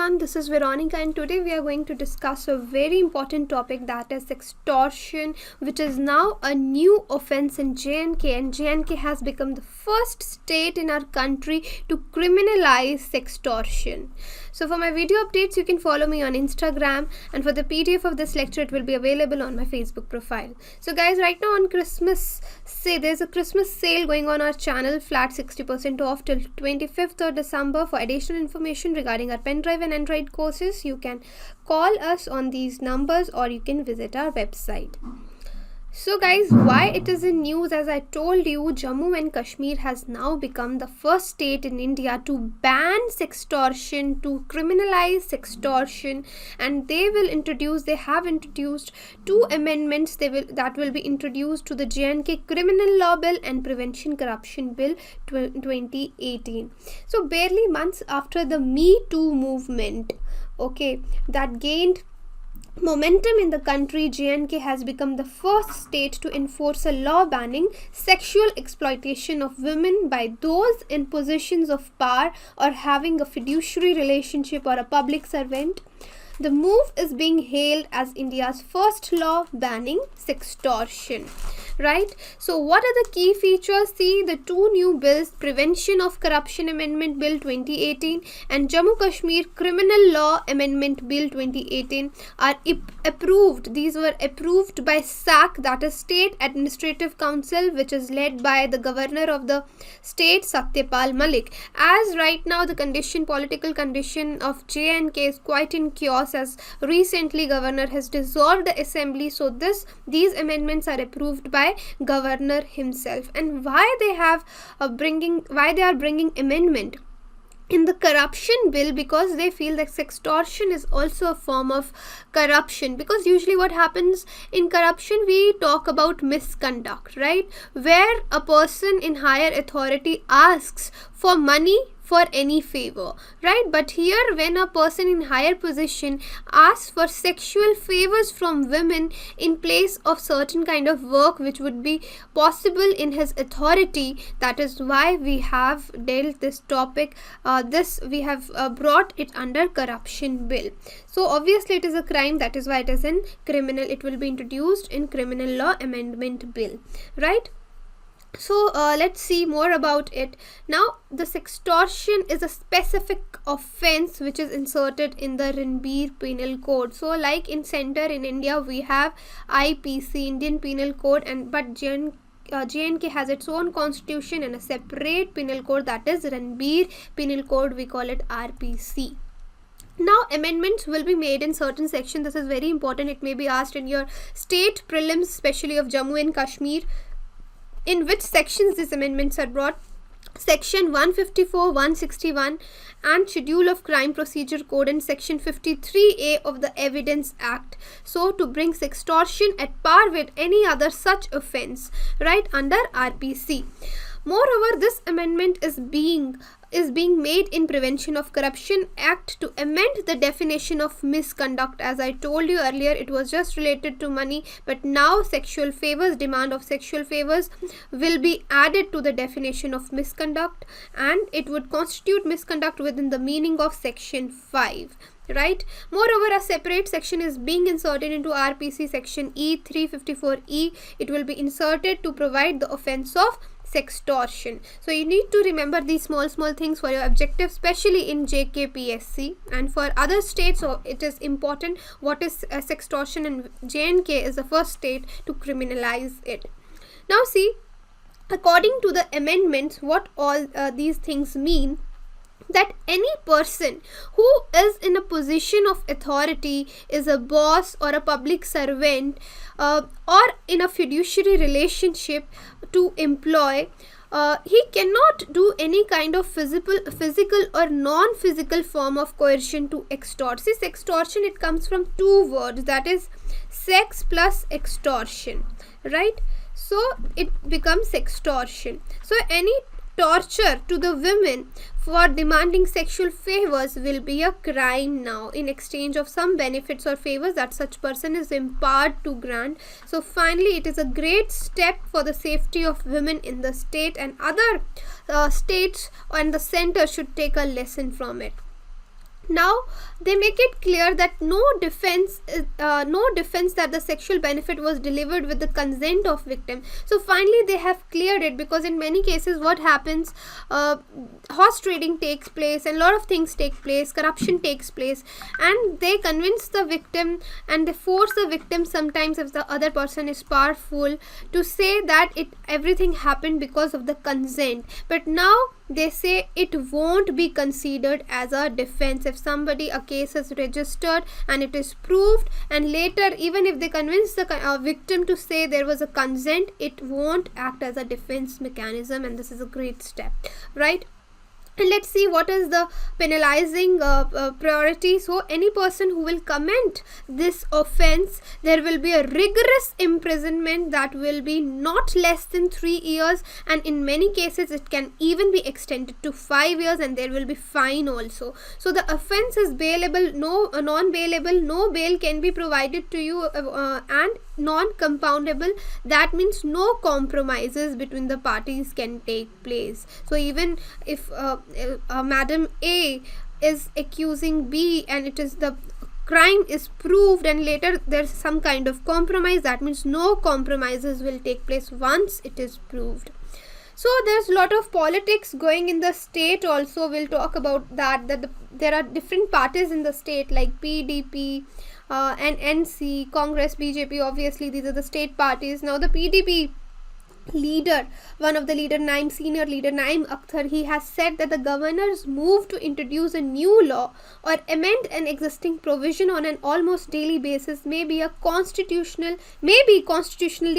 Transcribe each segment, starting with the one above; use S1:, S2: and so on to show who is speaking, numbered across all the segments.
S1: everyone, this is Veronica and today we are going to discuss a very important topic, that is extortion, which is now a new offense in J&K, and J&K has become the first state in our country to criminalize sextortion. So for my video updates you can follow me on Instagram, and for the PDF of this lecture it will be available on my Facebook profile. So guys, right now on Christmas, there's a Christmas sale going on our channel, flat 60% off till 25th of December. For additional information regarding our pen drive and Android courses, you can call us on these numbers or you can visit our website. So guys, why it is in news? As I told you, Jammu and Kashmir has now become the first state in India to ban sextortion, to criminalize sextortion, and they have introduced two amendments that will be introduced to the J&K Criminal Law Bill and Prevention Corruption Bill 2018. So barely months after the Me Too movement, that gained momentum in the country, J&K has become the first state to enforce a law banning sexual exploitation of women by those in positions of power or having a fiduciary relationship or a public servant. The move is being hailed as India's first law banning sextortion. Right? So what are the key features? See, the two new bills, Prevention of Corruption Amendment Bill 2018 and Jammu Kashmir Criminal Law Amendment Bill 2018 are approved. These were approved by SAC, that is State Administrative Council, which is led by the governor of the state, Satyapal Malik. As right now the political condition of J&K is quite in chaos, as recently governor has dissolved the assembly, so these amendments are approved by governor himself. And why they are bringing amendment in the corruption bill? Because they feel that sextortion is also a form of corruption, because usually what happens in corruption, we talk about misconduct, right, where a person in higher authority asks for money for any favor, right? But here, when a person in higher position asks for sexual favors from women in place of certain kind of work which would be possible in his authority, that is why we have dealt this topic. We have brought it under corruption bill. So obviously it is a crime, that is why it is in criminal. It will be introduced in criminal law amendment bill, right? So let's see more about it. Now, the sextortion is a specific offense which is inserted in the Ranbir Penal Code. So like in center in India we have IPC, Indian Penal Code, but J&K has its own constitution and a separate penal code, that is Ranbir Penal Code, we call it RPC. Now, amendments will be made in certain sections. This is very important. It may be asked in your state prelims, especially of Jammu and Kashmir. In which sections these amendments are brought? Section 154, 161 and Schedule of Crime Procedure Code, and Section 53A of the Evidence Act. So to bring sextortion at par with any other such offense, right, under RPC. Moreover, this amendment is being made in Prevention of Corruption Act to amend the definition of misconduct. As I told you earlier, it was just related to money, but now sexual favors, demand of sexual favors will be added to the definition of misconduct, and it would constitute misconduct within the meaning of Section 5. Right. Moreover, a separate section is being inserted into RPC, Section E 354E. It will be inserted to provide the offense of sextortion. So you need to remember these small things for your objective, especially in JKPSC, and for other states. So it is important what is sextortion, and J&K is the first state to criminalize it. Now see, according to the amendments, what all these things mean, that any person who is in a position of authority, is a boss or a public servant, or in a fiduciary relationship to employ, he cannot do any kind of physical or non-physical form of coercion to extort. See, sextortion, it comes from two words, that is sex plus extortion, right? So it becomes sextortion. So any torture to the women for demanding sexual favors will be a crime now, in exchange of some benefits or favors that such person is empowered to grant. So finally, it is a great step for the safety of women in the state, and other states and the center should take a lesson from it. Now they make it clear that no defense that the sexual benefit was delivered with the consent of victim. So finally they have cleared it, because in many cases what happens, horse trading takes place and a lot of things take place, corruption takes place, and they convince the victim and they force the victim, sometimes if the other person is powerful, to say that everything happened because of the consent. But now they say it won't be considered as a defense if a case is registered and it is proved, and later even if they convince the victim to say there was a consent, it won't act as a defense mechanism, and this is a great step, right? And let's see what is the penalizing priority. So any person who will commit this offense, there will be a rigorous imprisonment that will be not less than 3 years, and in many cases it can even be extended to 5 years, and there will be fine also. So the offense is bailable, non-bailable, no bail can be provided to you, and non-compoundable, that means no compromises between the parties can take place. So even if Madam A is accusing B and it is the crime is proved and later there's some kind of compromise, that means no compromises will take place once it is proved. So there's a lot of politics going in the state also. We'll talk about that there are different parties in the state like PDP and NC, Congress, BJP, obviously these are the state parties. Now the PDP leader, senior leader Naeem Akhtar, he has said that the governor's move to introduce a new law or amend an existing provision on an almost daily basis may be constitutionally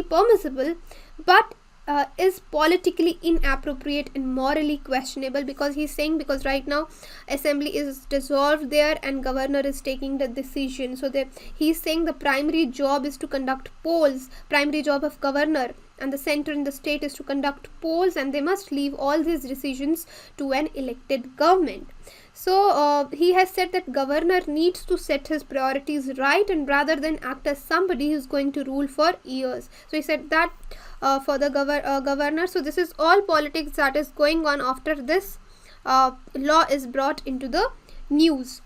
S1: permissible, but is politically inappropriate and morally questionable, because he's saying, because right now assembly is dissolved there and governor is taking the decision. So he's saying the primary job is to conduct polls, primary job of governor and the center in the state is to conduct polls, and they must leave all these decisions to an elected government. So he has said that governor needs to set his priorities right, and rather than act as somebody who's going to rule for years. So he said that for the governor. So this is all politics that is going on after this law is brought into the news.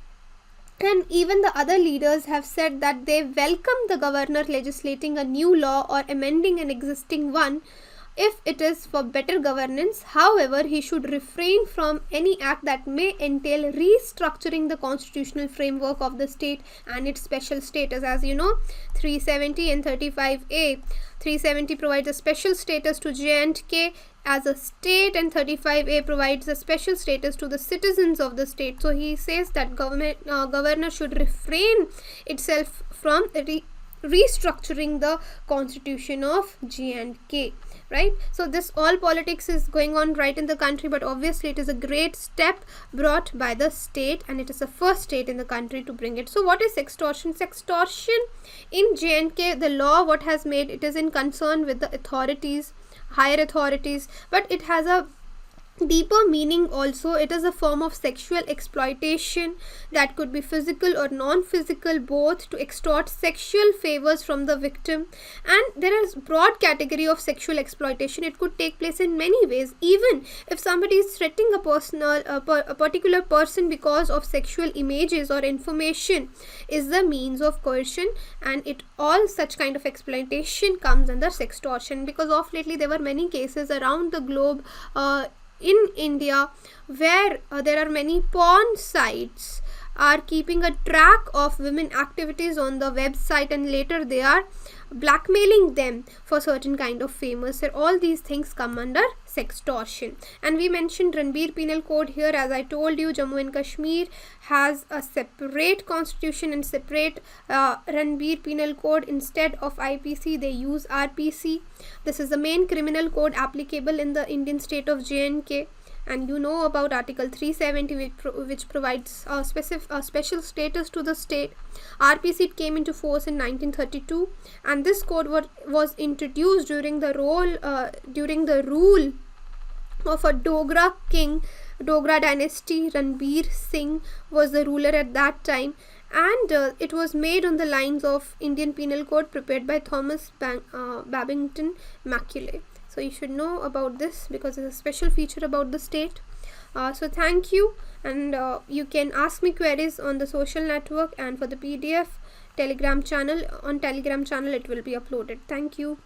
S1: And even the other leaders have said that they welcome the governor legislating a new law or amending an existing one if it is for better governance. However, he should refrain from any act that may entail restructuring the constitutional framework of the state and its special status. As you know, 370 and 35A. 370 provides a special status to J&K as a state, and 35A provides a special status to the citizens of the state. So he says that governor should refrain itself from restructuring the constitution of J&K, right? So this all politics is going on right in the country, but obviously it is a great step brought by the state, and it is the first state in the country to bring it. So what is sextortion? Sextortion in J&K, the law what has made, it is in concern with the authorities, higher authorities, but it has a deeper meaning also. It is a form of sexual exploitation that could be physical or non-physical, both, to extort sexual favors from the victim. And there is broad category of sexual exploitation. It could take place in many ways. Even if somebody is threatening a particular person because of sexual images or information is the means of coercion, and it all such kind of exploitation comes under sextortion. Because of lately there were many cases around the globe in India where there are many porn sites are keeping a track of women activities on the website, and later they are blackmailing them for certain kind of favors. So all these things come under sextortion. And we mentioned Ranbir Penal Code here. As I told you, Jammu and Kashmir has a separate constitution and separate Ranbir Penal Code. Instead of IPC, they use RPC. This is the main criminal code applicable in the Indian state of J&K. And you know about Article 370, which provides a special status to the state. RPC came into force in 1932, and this code was introduced during the rule of a Dogra king, Dogra dynasty. Ranbir Singh was the ruler at that time, and it was made on the lines of Indian Penal Code prepared by Thomas Babington Macaulay. So you should know about this because it's a special feature about the state. So thank you, and you can ask me queries on the social network, and for the PDF Telegram channel, on Telegram channel it will be uploaded. Thank you.